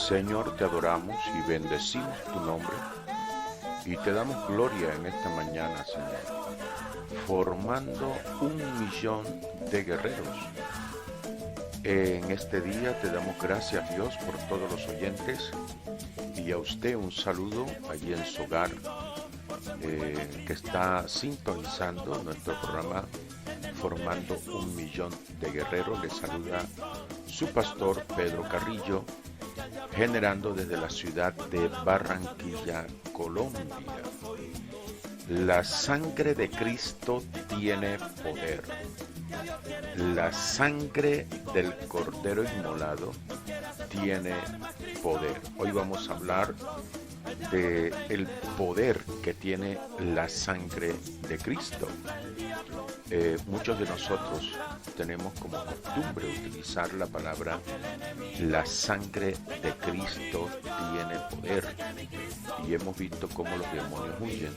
Señor, te adoramos y bendecimos tu nombre y te damos gloria en esta mañana, Señor, formando 1 millón de guerreros. En este día te damos gracias, Dios, por todos los oyentes y a usted un saludo allí en su hogar que está sintonizando nuestro programa Formando 1 millón de guerreros. Le saluda su pastor Pedro Carrillo, generando desde la ciudad de Barranquilla, Colombia. La sangre de Cristo tiene poder. La sangre del Cordero inmolado tiene poder. Hoy vamos a hablar de el poder que tiene la sangre de Cristo. Muchos de nosotros tenemos como costumbre utilizar la palabra la sangre de Cristo tiene poder, y hemos visto cómo los demonios huyen,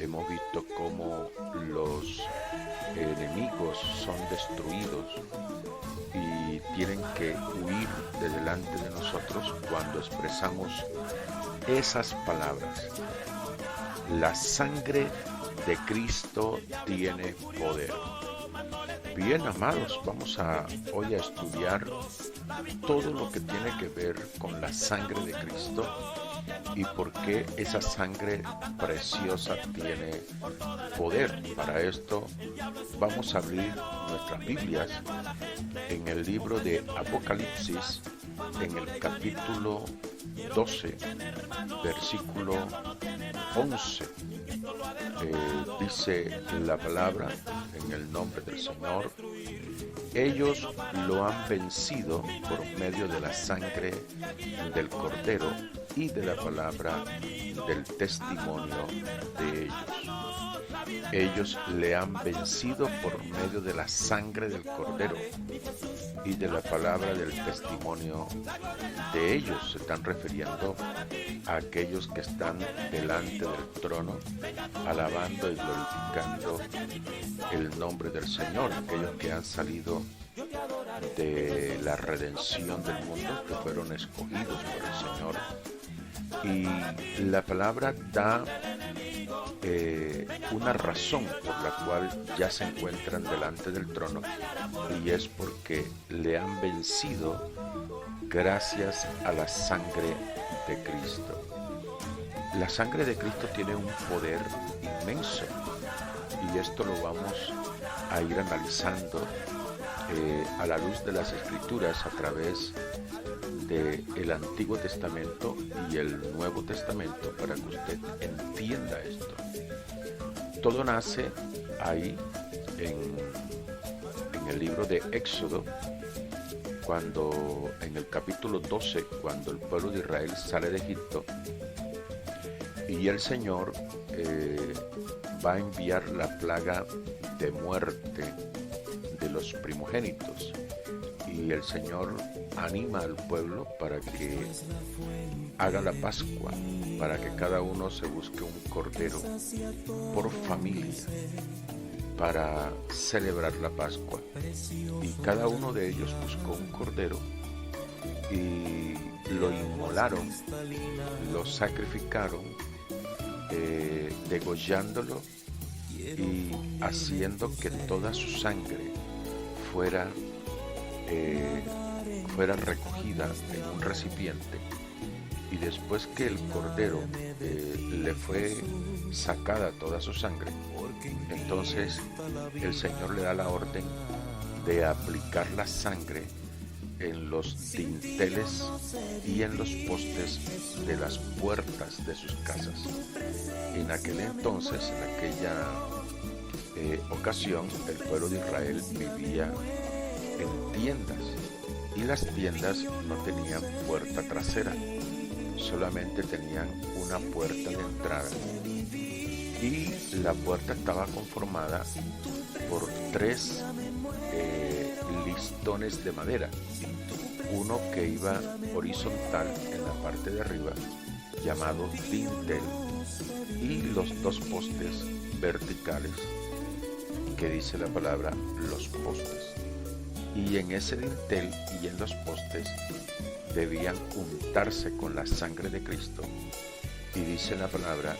hemos visto cómo los enemigos son destruidos y tienen que huir de delante de nosotros cuando expresamos esas palabras. La sangre de Cristo tiene poder. Bien, amados, vamos hoy a estudiar todo lo que tiene que ver con la sangre de Cristo y por qué esa sangre preciosa tiene poder. Para esto vamos a abrir nuestras Biblias en el libro de Apocalipsis, en el capítulo 12, versículo 11. Dice la palabra en el nombre del Señor: ellos lo han vencido por medio de la sangre del Cordero y de la palabra del testimonio de ellos. Ellos le han vencido por medio de la sangre del Cordero y de la palabra del testimonio de ellos. Se están refiriendo a aquellos que están delante del trono, alabando y glorificando el nombre del Señor, aquellos que han salido de la redención del mundo, que fueron escogidos por el Señor. Y la palabra da una razón por la cual ya se encuentran delante del trono, y es porque le han vencido gracias a la sangre de Cristo. La sangre de Cristo tiene un poder inmenso, y esto lo vamos a ir analizando a la luz de las Escrituras a través del Antiguo Testamento y el Nuevo Testamento, para que usted entienda esto. Todo nace ahí en el libro de Éxodo, cuando en el capítulo 12, cuando el pueblo de Israel sale de Egipto, y el Señor va a enviar la plaga de muerte de los primogénitos, y el Señor anima al pueblo para que haga la Pascua, para que cada uno se busque un cordero por familia para celebrar la Pascua. Y cada uno de ellos buscó un cordero y lo inmolaron, lo sacrificaron, degollándolo y haciendo que toda su sangre fuera recogida en un recipiente. Y después que el cordero le fue sacada toda su sangre, entonces el Señor le da la orden de aplicar la sangre en los dinteles y en los postes de las puertas de sus casas. En aquel entonces, en aquella ocasión, el pueblo de Israel vivía en tiendas, y las tiendas no tenían puerta trasera, solamente tenían una puerta de entrada, y la puerta estaba conformada por 3 listones de madera, uno que iba horizontal en la parte de arriba, llamado dintel, y los 2 postes verticales, que dice la palabra los postes. Y en ese dintel y en los postes debían untarse con la sangre de Cristo. Y dice la palabra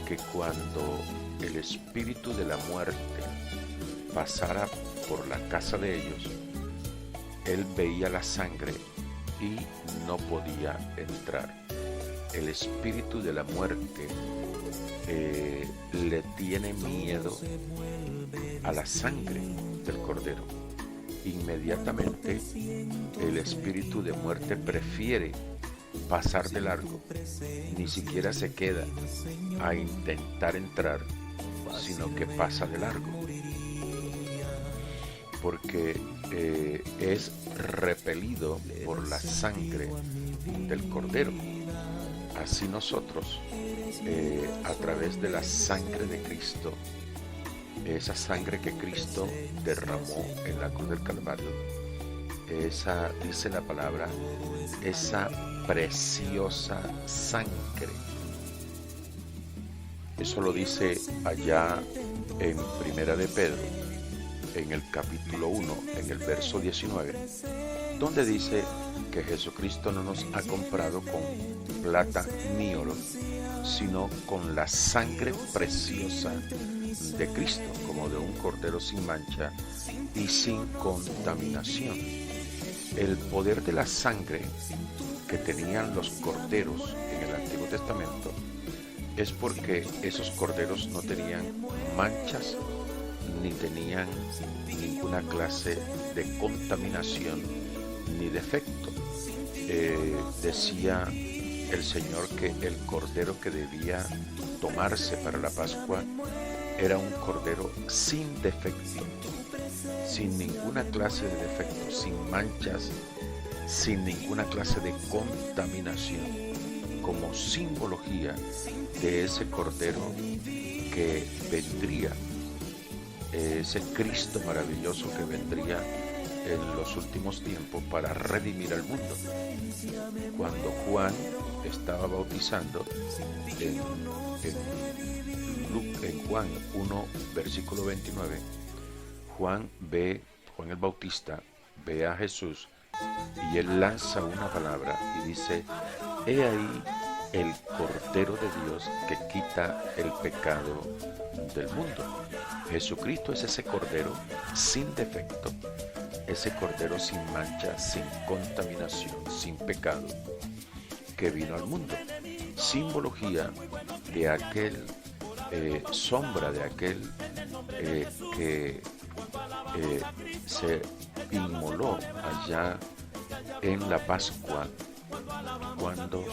que cuando el espíritu de la muerte pasara por la casa de ellos, él veía la sangre y no podía entrar. El espíritu de la muerte le tiene miedo a la sangre del cordero. Inmediatamente el espíritu de muerte prefiere pasar de largo, ni siquiera se queda a intentar entrar, sino que pasa de largo, porque es repelido por la sangre del cordero. Así nosotros, a través de la sangre de Cristo, esa sangre que Cristo derramó en la cruz del Calvario, esa, dice la palabra, esa preciosa sangre. Eso lo dice allá en Primera de Pedro, en el capítulo 1, en el verso 19, donde dice que Jesucristo no nos ha comprado con plata ni oro, sino con la sangre preciosa de Cristo, como de un cordero sin mancha y sin contaminación. El poder de la sangre que tenían los corderos en el Antiguo Testamento es porque esos corderos no tenían manchas ni tenían ninguna clase de contaminación ni defecto. Decía el Señor que el cordero que debía tomarse para la Pascua era un cordero sin defecto, sin ninguna clase de defecto, sin manchas, sin ninguna clase de contaminación, como simbología de ese cordero que vendría, ese Cristo maravilloso que vendría en los últimos tiempos para redimir al mundo. Cuando Juan estaba bautizando en Juan 1, versículo 29, Juan el Bautista ve a Jesús y él lanza una palabra y dice: he ahí el Cordero de Dios que quita el pecado del mundo. Jesucristo es ese Cordero sin defecto, ese Cordero sin mancha, sin contaminación, sin pecado, que vino al mundo. Simbología de aquel, sombra de aquel que se inmoló allá en la Pascua, cuando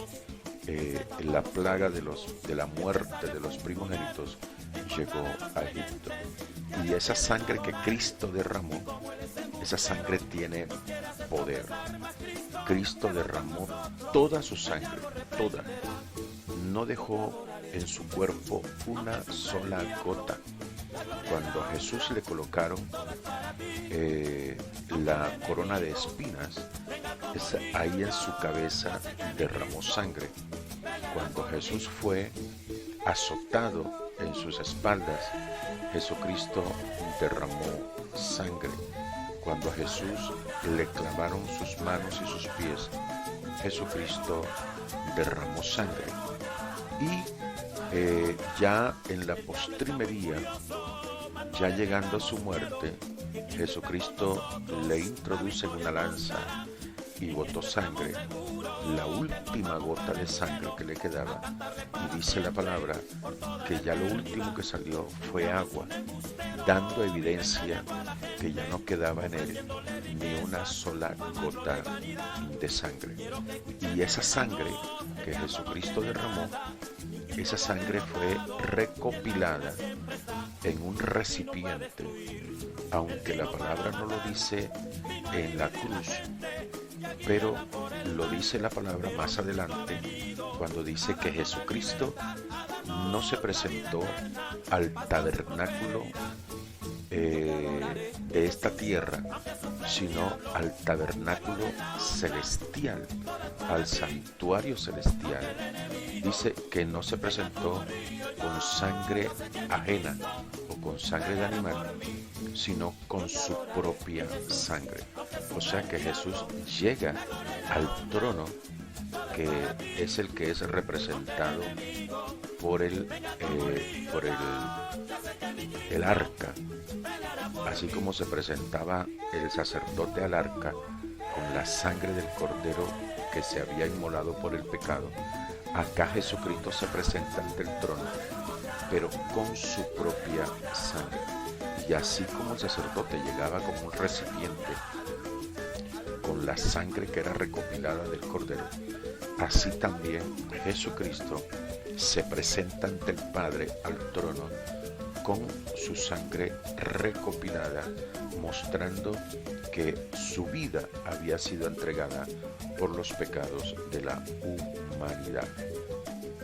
la plaga de la muerte de los primogénitos llegó a Egipto. Y esa sangre que Cristo derramó, esa sangre tiene poder. Cristo derramó toda su sangre, toda. No dejó en su cuerpo una sola gota. Cuando a Jesús le colocaron la corona de espinas, ahí en su cabeza derramó sangre. Cuando Jesús fue azotado en sus espaldas, Jesucristo derramó sangre. Cuando a Jesús le clavaron sus manos y sus pies, Jesucristo derramó sangre. Y ya en la postrimería, ya llegando a su muerte, Jesucristo le introduce en una lanza y botó sangre, la última gota de sangre que le quedaba, y dice la palabra que ya lo último que salió fue agua, dando evidencia que ya no quedaba en él ni una sola gota de sangre. Y esa sangre que Jesucristo derramó, esa sangre fue recopilada en un recipiente, aunque la palabra no lo dice en la cruz, pero lo dice la palabra más adelante, cuando dice que Jesucristo no se presentó al tabernáculo de esta tierra, sino al tabernáculo celestial, al santuario celestial, dice que no se presentó con sangre ajena o con sangre de animal, sino con su propia sangre. O sea que Jesús llega al trono, que es el que es representado por el arca, así como se presentaba el sacerdote al arca con la sangre del cordero que se había inmolado por el pecado. Acá Jesucristo se presenta ante el trono, pero con su propia sangre. Y así como el sacerdote llegaba como un recipiente con la sangre que era recopilada del cordero, así también Jesucristo se presenta ante el Padre al trono con su sangre recopilada, mostrando que su vida había sido entregada por los pecados de la humanidad.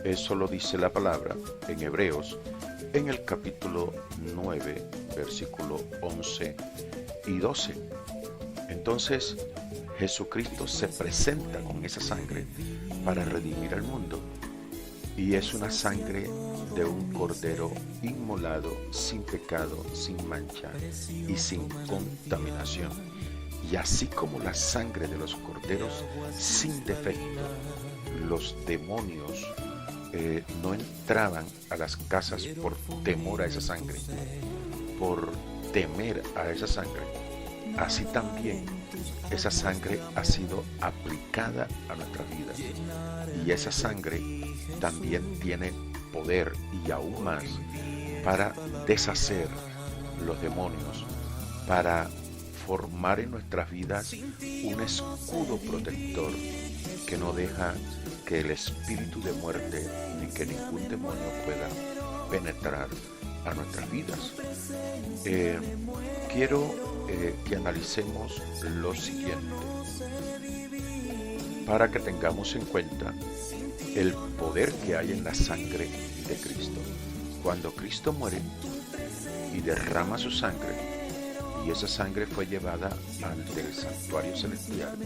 Eso lo dice la palabra en Hebreos, en el capítulo 9, versículo 11 y 12. Entonces, Jesucristo se presenta con esa sangre para redimir al mundo. Y es una sangre de un cordero inmolado, sin pecado, sin mancha y sin contaminación. Y así como la sangre de los corderos sin defecto, los demonios no entraban a las casas por temor a esa sangre, por temer a esa sangre. Así también esa sangre ha sido aplicada a nuestra vida. Y esa sangre también tiene poder y aún más para deshacer los demonios, para formar en nuestras vidas un escudo protector que no deja que el espíritu de muerte ni que ningún demonio pueda penetrar a nuestras vidas. Quiero que analicemos lo siguiente para que tengamos en cuenta el poder que hay en la sangre de Cristo. Cuando Cristo muere y derrama su sangre, y esa sangre fue llevada ante el santuario celestial,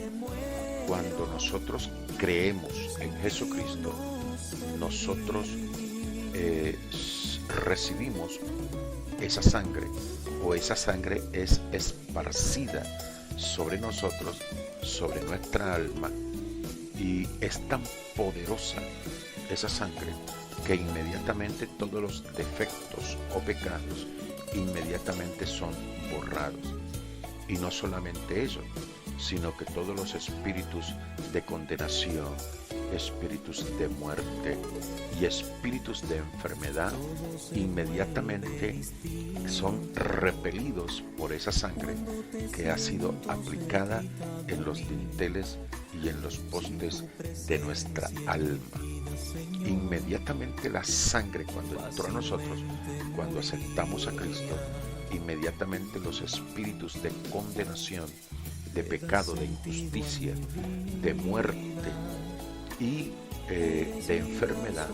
cuando nosotros creemos en Jesucristo, nosotros recibimos esa sangre, o esa sangre es esparcida sobre nosotros, sobre nuestra alma, y es tan poderosa esa sangre que inmediatamente todos los defectos o pecados inmediatamente son borrados. Y no solamente eso, sino que todos los espíritus de condenación, espíritus de muerte y espíritus de enfermedad inmediatamente son repelidos por esa sangre que ha sido aplicada en los dinteles y en los postes de nuestra alma. Inmediatamente la sangre, cuando entró a nosotros, cuando aceptamos a Cristo, inmediatamente los espíritus de condenación, de pecado, de injusticia, de muerte y de enfermedad,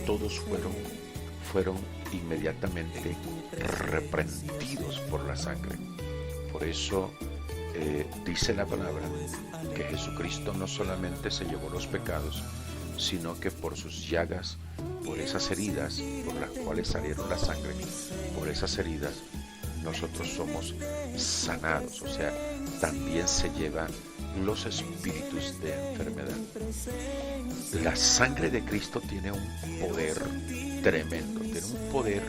todos fueron inmediatamente reprendidos por la sangre. Por eso dice la palabra que Jesucristo no solamente se llevó los pecados, sino que por sus llagas, por esas heridas por las cuales salieron la sangre, por esas heridas nosotros somos sanados. O sea, también se llevan los espíritus de enfermedad. La sangre de Cristo tiene un poder tremendo, tiene un poder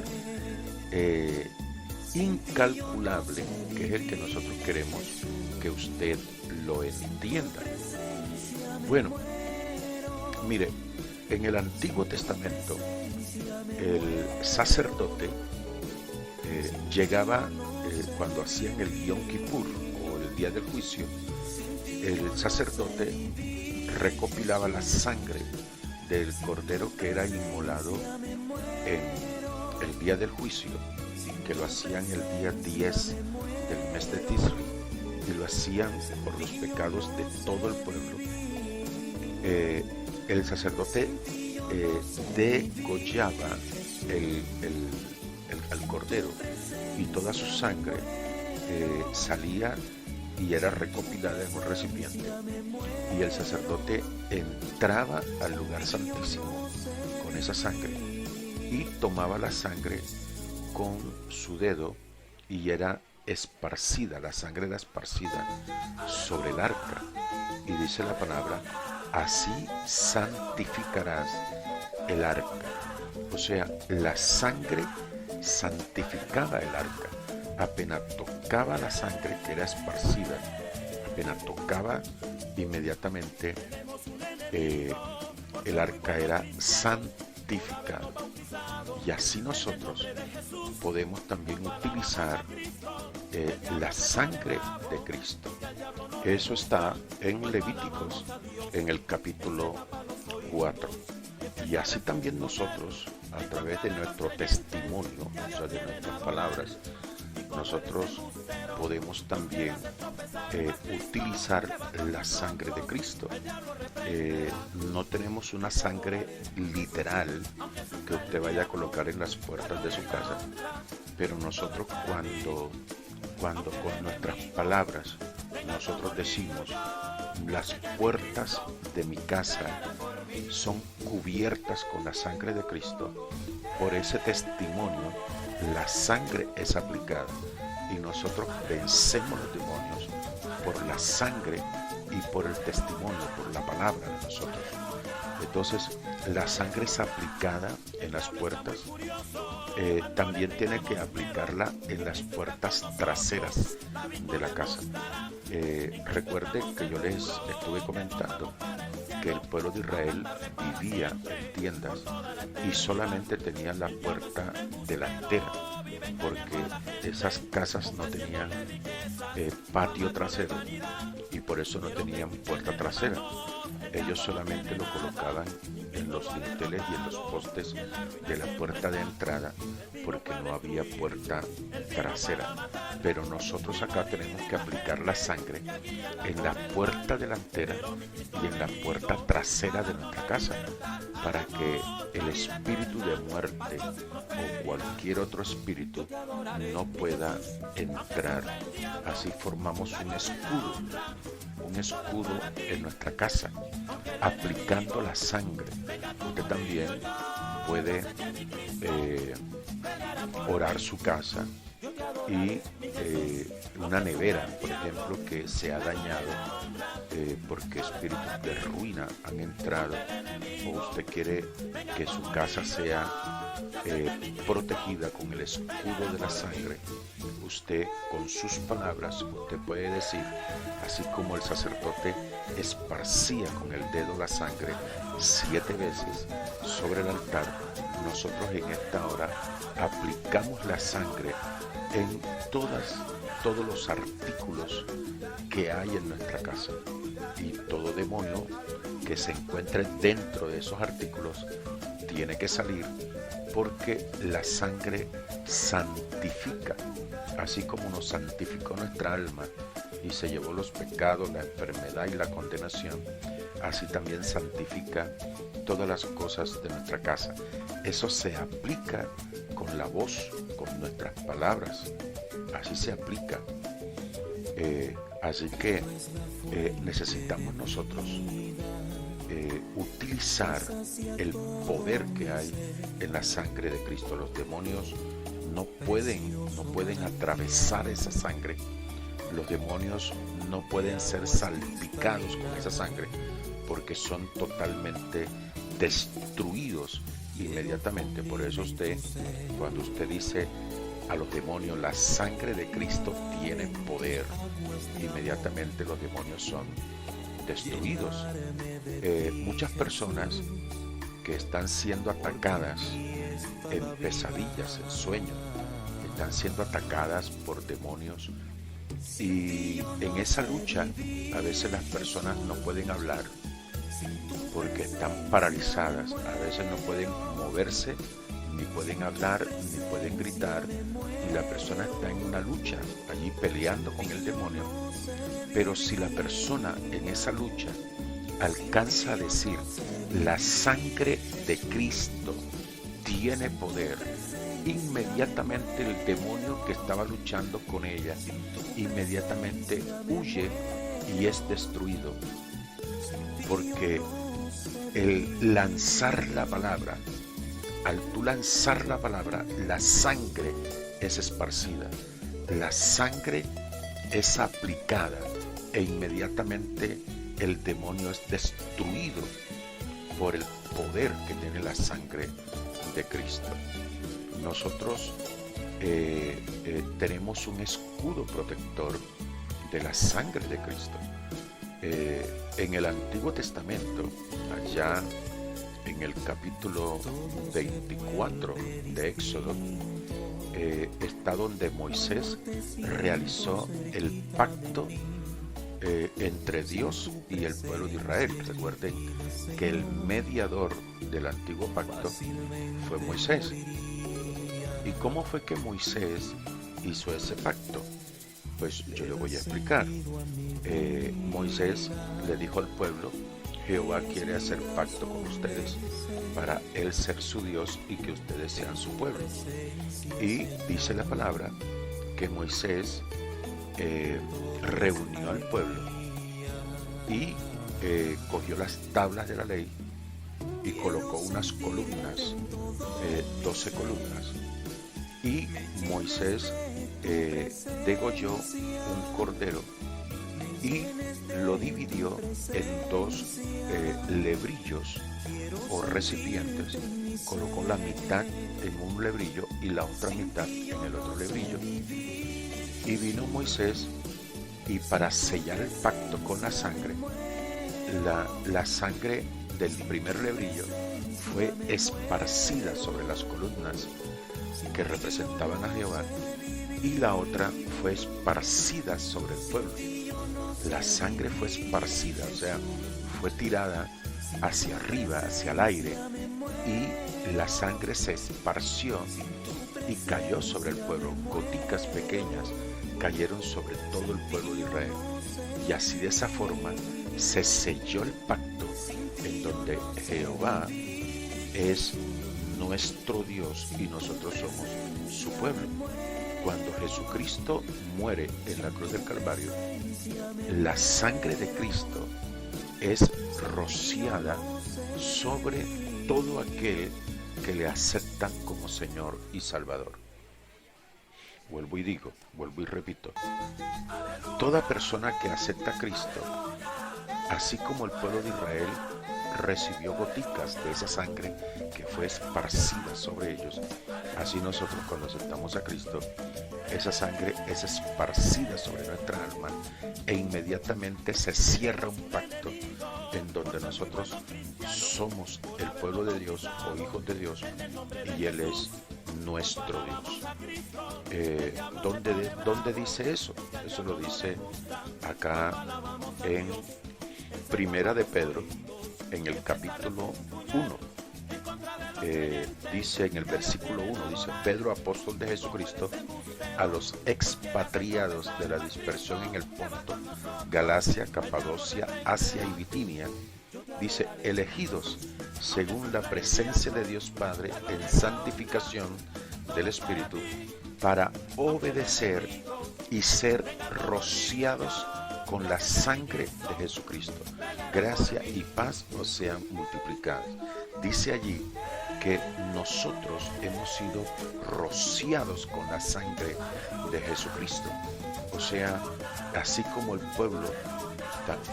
incalculable, que es el que nosotros queremos que usted lo entienda. Bueno, mire, en el Antiguo Testamento el sacerdote llegaba cuando hacían el Yom Kippur o el día del juicio. El sacerdote recopilaba la sangre del cordero que era inmolado en el día del juicio, que lo hacían el día 10 del mes de Tisri, y lo hacían por los pecados de todo el pueblo. El sacerdote degollaba al cordero, y toda su sangre salía y era recopilada en un recipiente, y el sacerdote entraba al lugar santísimo con esa sangre y tomaba la sangre con su dedo y era esparcida, la sangre era esparcida sobre el arca. Y dice la palabra, así santificarás el arca. O sea, la sangre santificaba el arca. Apenas tocaba la sangre que era esparcida, apenas tocaba, inmediatamente el arca era santificado. Y así nosotros podemos también utilizar la sangre de Cristo. Eso está en Levíticos, en el capítulo 4. Y así también nosotros, a través de nuestro testimonio, o sea, de nuestras palabras, nosotros podemos también utilizar la sangre de Cristo. No tenemos una sangre literal que usted vaya a colocar en las puertas de su casa, pero nosotros cuando con nuestras palabras nosotros decimos, las puertas de mi casa son cubiertas con la sangre de Cristo, por ese testimonio la sangre es aplicada y nosotros vencemos los demonios por la sangre y por el testimonio, por la palabra de nosotros. Entonces, la sangre es aplicada en las puertas. También tiene que aplicarla en las puertas traseras de la casa. Recuerden que yo les estuve comentando que el pueblo de Israel vivía en tiendas y solamente tenían la puerta delantera, porque esas casas no tenían patio trasero y por eso no tenían puerta trasera. Ellos solamente lo colocaban en los dinteles y en los postes de la puerta de entrada, porque no había puerta trasera. Pero nosotros acá tenemos que aplicar la sangre en la puerta delantera y en la puerta trasera de nuestra casa, para que el espíritu de muerte o cualquier otro espíritu no pueda entrar. Así formamos un escudo en nuestra casa, aplicando la sangre. Usted también puede orar su casa y una nevera, por ejemplo, que se ha dañado porque espíritus de ruina han entrado, o usted quiere que su casa sea protegida con el escudo de la sangre. Usted, con sus palabras, usted puede decir, así como el sacerdote esparcía con el dedo la sangre 7 veces sobre el altar, nosotros en esta hora aplicamos la sangre en todos los artículos que hay en nuestra casa, y todo demonio que se encuentre dentro de esos artículos tiene que salir, porque la sangre santifica. Así como nos santificó nuestra alma y se llevó los pecados, la enfermedad y la condenación, así también santifica todas las cosas de nuestra casa. Eso se aplica con la voz, con nuestras palabras. Así se aplica. Así que necesitamos nosotros utilizar el poder que hay en la sangre de Cristo. Los demonios no pueden atravesar esa sangre. Los demonios no pueden ser salpicados con esa sangre, porque son totalmente destruidos inmediatamente. Por eso cuando usted dice a los demonios, la sangre de Cristo tiene poder, inmediatamente los demonios son destruidos. Muchas personas que están siendo atacadas en pesadillas, en sueños, están siendo atacadas por demonios, y en esa lucha a veces las personas no pueden hablar porque están paralizadas, a veces no pueden moverse, ni pueden hablar, ni pueden gritar, y la persona está en una lucha allí peleando con el demonio. Pero si la persona en esa lucha alcanza a decir, la sangre de Cristo tiene poder, inmediatamente el demonio que estaba luchando con ella inmediatamente huye y es destruido. porque el lanzar la palabra, al tú lanzar la palabra, la sangre es esparcida, la sangre es aplicada e inmediatamente el demonio es destruido por el poder que tiene la sangre de Cristo. Nosotros tenemos un escudo protector de la sangre de Cristo. En el Antiguo Testamento, allá en el capítulo 24 de Éxodo, está donde Moisés realizó el pacto entre Dios y el pueblo de Israel. Recuerden que el mediador del antiguo pacto fue Moisés. ¿Y cómo fue que Moisés hizo ese pacto? Pues yo le voy a explicar. Moisés le dijo al pueblo: Jehová quiere hacer pacto con ustedes para él ser su Dios y que ustedes sean su pueblo. Y dice la palabra que Moisés reunió al pueblo y cogió las tablas de la ley y colocó unas columnas, 12 columnas. Y Moisés degolló un cordero y lo dividió en dos lebrillos o recipientes. Colocó la mitad en un lebrillo y la otra mitad en el otro lebrillo. Y vino Moisés, y para sellar el pacto con la sangre, la sangre del primer lebrillo fue esparcida sobre las columnas que representaban a Jehová, y la otra fue esparcida sobre el pueblo. La sangre fue esparcida, o sea, fue tirada hacia arriba, hacia el aire, y la sangre se esparció y cayó sobre el pueblo. Goticas pequeñas cayeron sobre todo el pueblo de Israel. Y así, de esa forma, se selló el pacto en donde Jehová es nuestro Dios y nosotros somos su pueblo. Cuando Jesucristo muere en la cruz del Calvario, la sangre de Cristo es rociada sobre todo aquel que le acepta como Señor y Salvador. Vuelvo y repito, toda persona que acepta a Cristo, así como el pueblo de Israel recibió goticas de esa sangre que fue esparcida sobre ellos, así nosotros, cuando aceptamos a Cristo, esa sangre es esparcida sobre nuestra alma e inmediatamente se cierra un pacto en donde nosotros somos el pueblo de Dios o hijos de Dios y Él es nuestro Dios. ¿Dónde dice eso? Eso lo dice acá en Primera de Pedro, en el capítulo 1. Dice en el versículo 1, dice: Pedro, apóstol de Jesucristo, a los expatriados de la dispersión en el Ponto, Galacia, Capadocia, Asia y Bitinia, dice: elegidos según la presencia de Dios Padre en santificación del Espíritu, para obedecer y ser rociados con la sangre de Jesucristo. Gracia y paz os sean multiplicadas. Dice allí que nosotros hemos sido rociados con la sangre de Jesucristo. O sea, así como el pueblo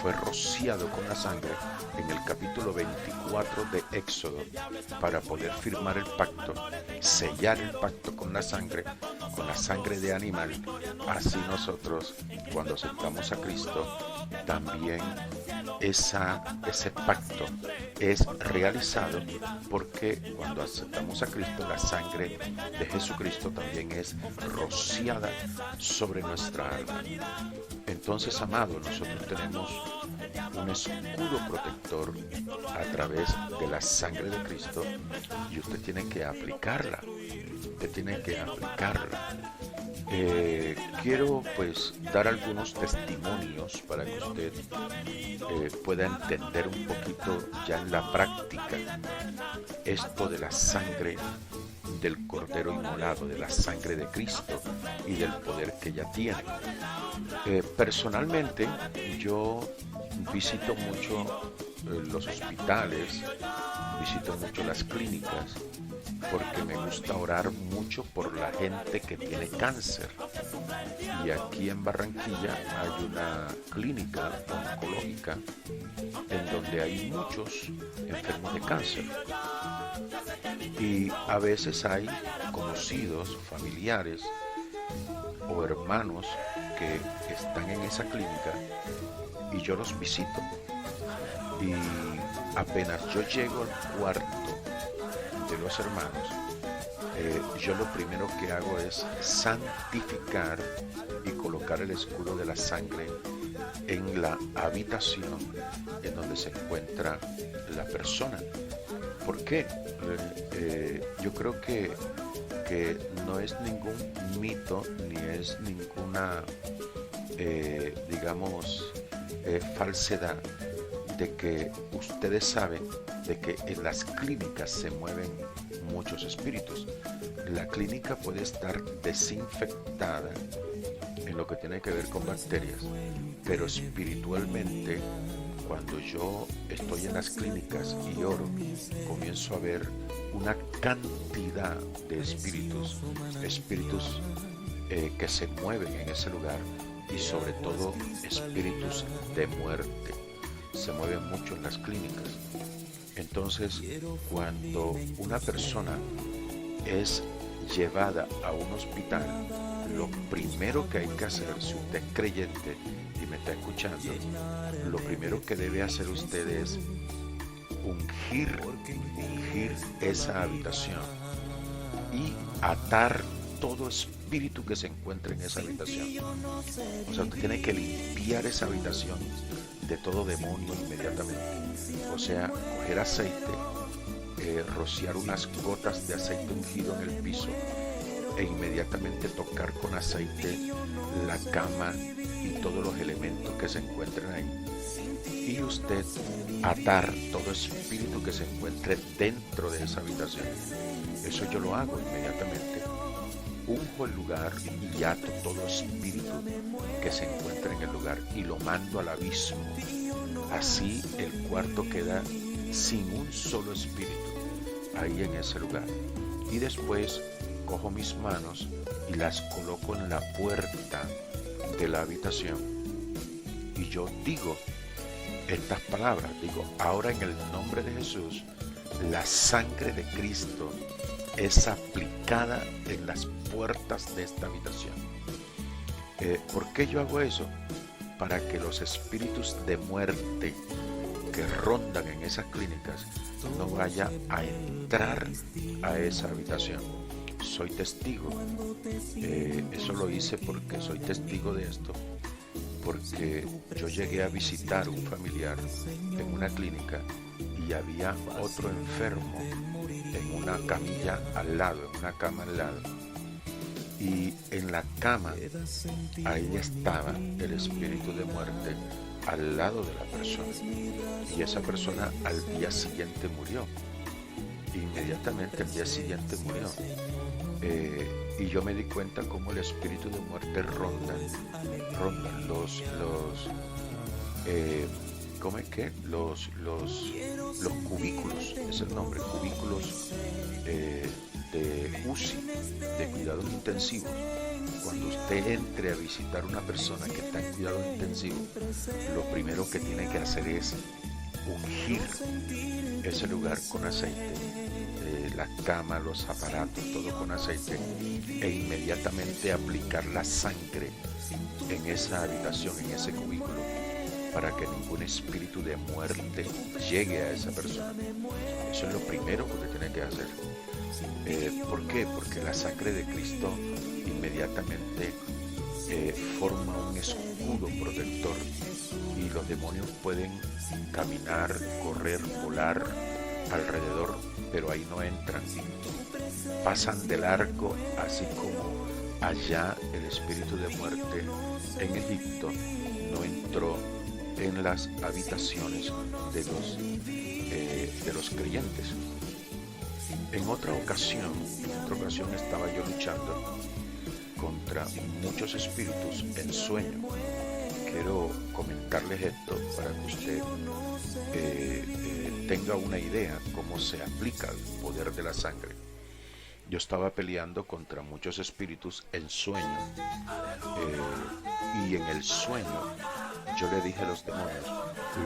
fue rociado con la sangre en el capítulo 24 de Éxodo para poder firmar el pacto, sellar el pacto con la sangre de animal, así nosotros, cuando aceptamos a Cristo, también ese pacto es realizado, porque cuando aceptamos a Cristo, la sangre de Jesucristo también es rociada sobre nuestra alma. Entonces, amado, nosotros tenemos un escudo protector a través de la sangre de Cristo, y usted tiene que aplicarla. Quiero pues dar algunos testimonios para que usted pueda entender un poquito ya en la práctica esto de la sangre del Cordero inmolado, de la sangre de Cristo y del poder que ella tiene. Personalmente, yo visito mucho los hospitales, visito mucho las clínicas, porque me gusta orar mucho por la gente que tiene cáncer. Y aquí en Barranquilla hay una clínica oncológica en donde hay muchos enfermos de cáncer. Y a veces hay conocidos, familiares o hermanos que están en esa clínica y yo los visito. Y apenas yo llego al cuarto de los hermanos, yo lo primero que hago es santificar y colocar el escudo de la sangre en la habitación en donde se encuentra la persona. ¿Por qué? Yo creo que no es ningún mito ni es ninguna, falsedad de que ustedes saben de que en las clínicas se mueven muchos espíritus. La clínica puede estar desinfectada en lo que tiene que ver con bacterias, pero espiritualmente, cuando yo estoy en las clínicas y oro, comienzo a ver una cantidad de espíritus que se mueven en ese lugar, y sobre todo espíritus de muerte. Se mueven mucho en las clínicas. Entonces, cuando una persona es llevada a un hospital, lo primero que hay que hacer, si usted es creyente y me está escuchando, lo primero que debe hacer usted es ungir esa habitación y atar todo espíritu que se encuentre en esa habitación. O sea, usted tiene que limpiar esa habitación de todo demonio inmediatamente. O sea, coger aceite, rociar unas gotas de aceite ungido en el piso e inmediatamente tocar con aceite la cama y todos los elementos que se encuentren ahí. Y usted atar todo espíritu que se encuentre dentro de esa habitación. Eso yo lo hago inmediatamente. Unjo el lugar y ato todo espíritu que se encuentre en el lugar y lo mando al abismo. Así el cuarto queda sin un solo espíritu ahí en ese lugar. Y después cojo mis manos y las coloco en la puerta de la habitación y yo digo estas palabras, digo: ahora en el nombre de Jesús, la sangre de Cristo es aplicada en las puertas de esta habitación. ¿Por qué yo hago eso? Para que los espíritus de muerte que rondan en esas clínicas no vayan a entrar a esa habitación. Soy testigo. Eso lo hice porque soy testigo de esto. Porque yo llegué a visitar un familiar en una clínica y había otro enfermo en una camilla al lado, en una cama al lado. Y en la cama, ahí estaba el espíritu de muerte al lado de la persona. Y esa persona al día siguiente murió. Inmediatamente al día siguiente murió. Y yo me di cuenta cómo el espíritu de muerte ronda ¿cómo es que? Los cubículos, es el nombre, cubículos de UCI, de cuidados intensivos. Cuando usted entre a visitar a una persona que está en cuidados intensivos, lo primero que tiene que hacer es ungir ese lugar con aceite, la cama, los aparatos, todo con aceite, e inmediatamente aplicar la sangre en esa habitación, en ese cubículo, para que ningún espíritu de muerte llegue a esa persona. Eso es lo primero que usted tiene que hacer. ¿Por qué? Porque la sangre de Cristo inmediatamente forma un escudo protector y los demonios pueden caminar, correr, volar alrededor, pero ahí no entran, pasan de largo, así como allá el espíritu de muerte en Egipto no entró en las habitaciones de los creyentes. En otra ocasión estaba yo luchando contra muchos espíritus en sueño quiero comentarles esto para que usted tenga una idea cómo se aplica el poder de la sangre. Yo estaba peleando contra muchos espíritus en sueño, y en el sueño yo le dije a los demonios: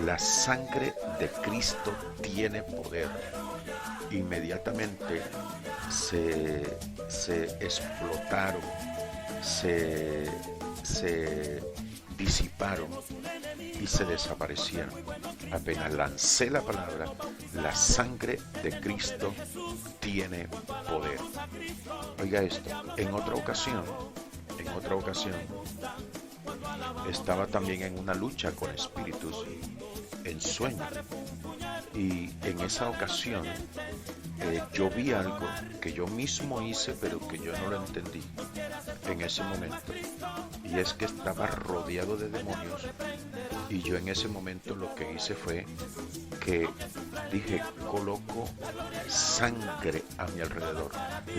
la sangre de Cristo tiene poder. Inmediatamente se explotaron, se disiparon y se desaparecieron. Apenas lancé la palabra, la sangre de Cristo tiene poder. Oiga esto, en otra ocasión, estaba también en una lucha con espíritus en sueño, y en esa ocasión yo vi algo que yo mismo hice, pero que yo no lo entendí en ese momento, y es que estaba rodeado de demonios, y yo en ese momento lo que hice fue que dije: coloco sangre a mi alrededor,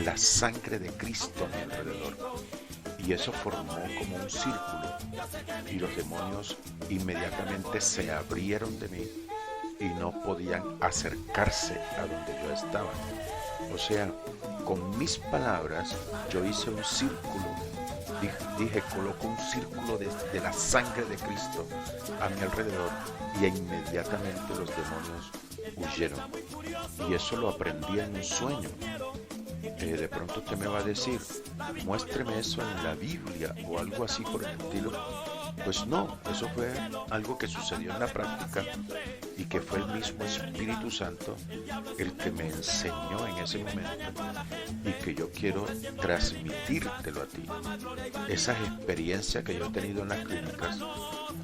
la sangre de Cristo a mi alrededor. Y eso formó como un círculo, y los demonios inmediatamente se abrieron de mí y no podían acercarse a donde yo estaba. O sea, con mis palabras yo hice un círculo, dije coloco un círculo de la sangre de Cristo a mi alrededor, y inmediatamente los demonios huyeron. Y eso lo aprendí en un sueño. De pronto usted me va a decir: muéstreme eso en la Biblia o algo así por el estilo. Pues no, eso fue algo que sucedió en la práctica, y que fue el mismo Espíritu Santo el que me enseñó en ese momento, y que yo quiero transmitírtelo a ti. Esas experiencias que yo he tenido en las clínicas,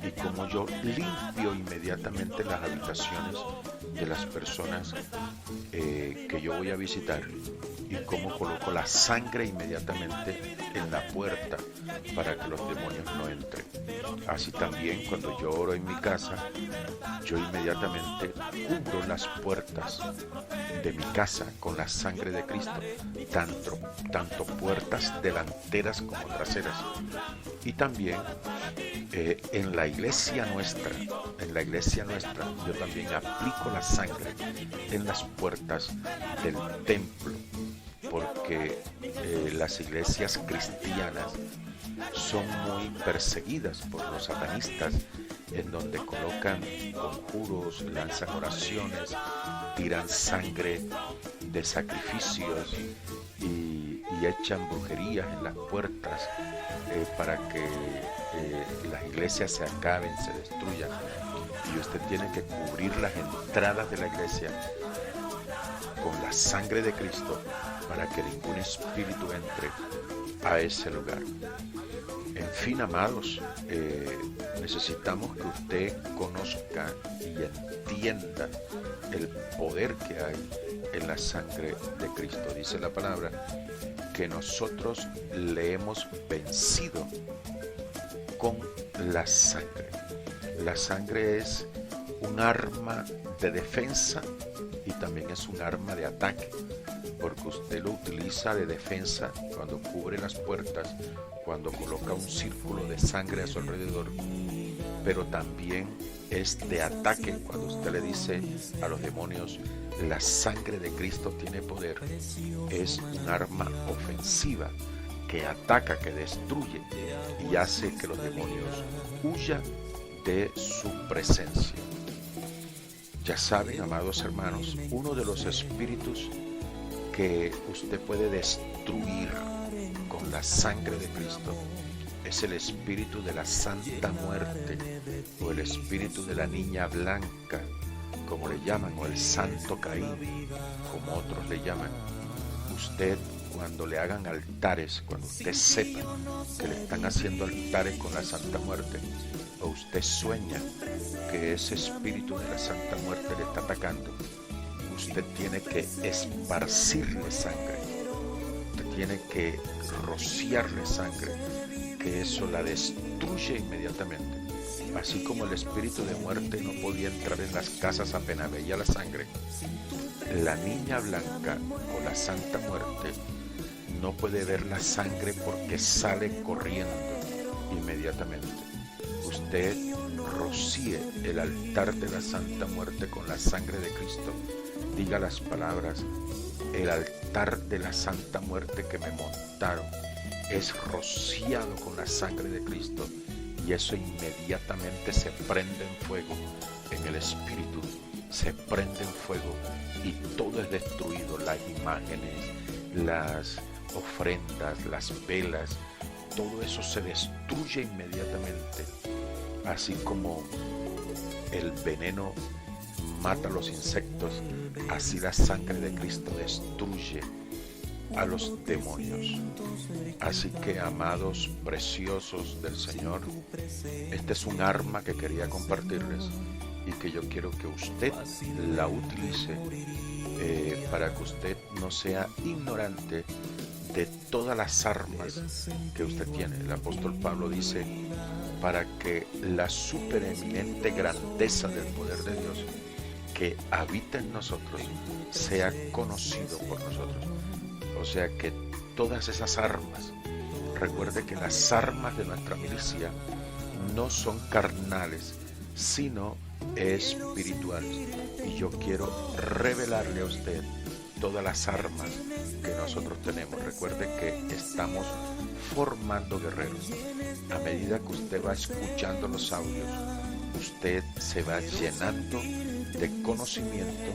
y cómo yo limpio inmediatamente las habitaciones de las personas que yo voy a visitar, y cómo coloco la sangre inmediatamente en la puerta para que los demonios no entren. Así también, cuando yo oro en mi casa, yo inmediatamente cubro las puertas de mi casa con la sangre de Cristo, tanto puertas delanteras como traseras. Y también en la iglesia nuestra, yo también aplico la sangre en las puertas del templo, porque las iglesias cristianas son muy perseguidas por los satanistas, en donde colocan conjuros, lanzan oraciones, tiran sangre de sacrificios y echan brujerías en las puertas para que las iglesias se acaben, se destruyan. Y usted tiene que cubrir las entradas de la iglesia con la sangre de Cristo para que ningún espíritu entre a ese lugar. En fin, amados, necesitamos que usted conozca y entienda el poder que hay en la sangre de Cristo. Dice la palabra que nosotros le hemos vencido con la sangre. La sangre es un arma de defensa y también es un arma de ataque, porque usted lo utiliza de defensa cuando cubre las puertas, cuando coloca un círculo de sangre a su alrededor, pero también es de ataque cuando usted le dice a los demonios: la sangre de Cristo tiene poder. Es un arma ofensiva que ataca, que destruye y hace que los demonios huyan de su presencia. Ya saben, amados hermanos, uno de los espíritus que usted puede destruir con la sangre de Cristo es el espíritu de la Santa Muerte, o el espíritu de la Niña Blanca, como le llaman, o el Santo Caín, como otros le llaman. Usted, cuando le hagan altares, cuando usted sepa que le están haciendo altares con la Santa Muerte, o usted sueña que ese espíritu de la Santa Muerte le está atacando, usted tiene que esparcirle sangre, usted tiene que rociarle sangre, que eso la destruye inmediatamente. Así como el espíritu de muerte no podía entrar en las casas apenas veía la sangre, la Niña Blanca o la Santa Muerte no puede ver la sangre porque sale corriendo inmediatamente. Usted usted rocíe el altar de la Santa Muerte con la sangre de Cristo. Diga las palabras: el altar de la Santa Muerte que me montaron es rociado con la sangre de Cristo, y eso inmediatamente se prende en fuego en el espíritu, se prende en fuego y todo es destruido. Las imágenes, las ofrendas, las velas, todo eso se destruye inmediatamente. Así como el veneno mata a los insectos, así la sangre de Cristo destruye a los demonios. Así que, amados preciosos del Señor, este es un arma que quería compartirles y que yo quiero que usted la utilice para que usted no sea ignorante de todas las armas que usted tiene. El apóstol Pablo dice: para que la supereminente grandeza del poder de Dios que habita en nosotros sea conocido por nosotros. O sea que todas esas armas, recuerde que las armas de nuestra milicia no son carnales, sino espirituales. Y yo quiero revelarle a usted todas las armas que nosotros tenemos. Recuerde que estamos formando guerreros. A medida que usted va escuchando los audios, usted se va llenando de conocimiento,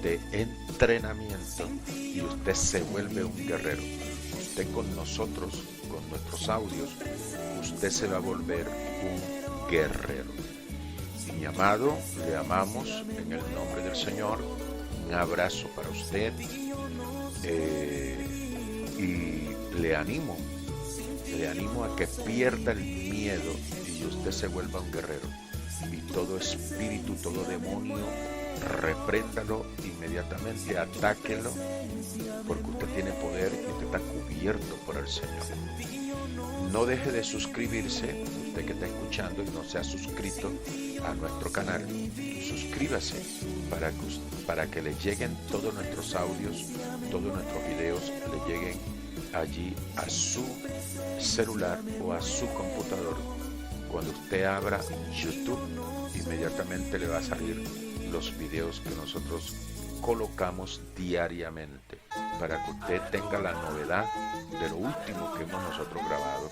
de entrenamiento, y usted se vuelve un guerrero. Usted con nosotros, con nuestros audios, usted se va a volver un guerrero. Y mi amado, le amamos en el nombre del Señor. Un abrazo para usted y le animo a que pierda el miedo y usted se vuelva un guerrero. Y todo espíritu, todo demonio, repréndalo inmediatamente, atáquelo, porque usted tiene poder y usted está cubierto por el Señor. No deje de suscribirse, usted que está escuchando y no se ha suscrito a nuestro canal. Suscríbase para que le lleguen todos nuestros audios, todos nuestros videos, le lleguen allí a su celular o a su computador. Cuando usted abra YouTube, inmediatamente le va a salir los videos que nosotros colocamos diariamente, para que usted tenga la novedad de lo último que hemos nosotros grabado,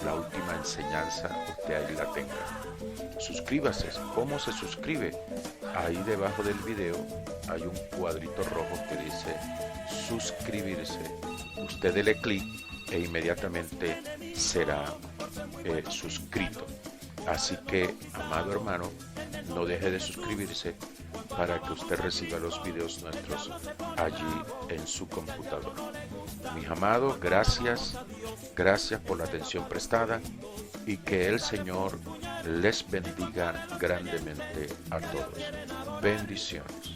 la última enseñanza, usted ahí la tenga. Suscríbase. ¿Cómo se suscribe? Ahí debajo del video hay un cuadrito rojo que dice suscribirse. Usted dele clic e inmediatamente será suscrito. Así que, amado hermano, no deje de suscribirse para que usted reciba los videos nuestros allí en su computador. Mis amados, gracias por la atención prestada, y que el Señor les bendiga grandemente a todos. Bendiciones.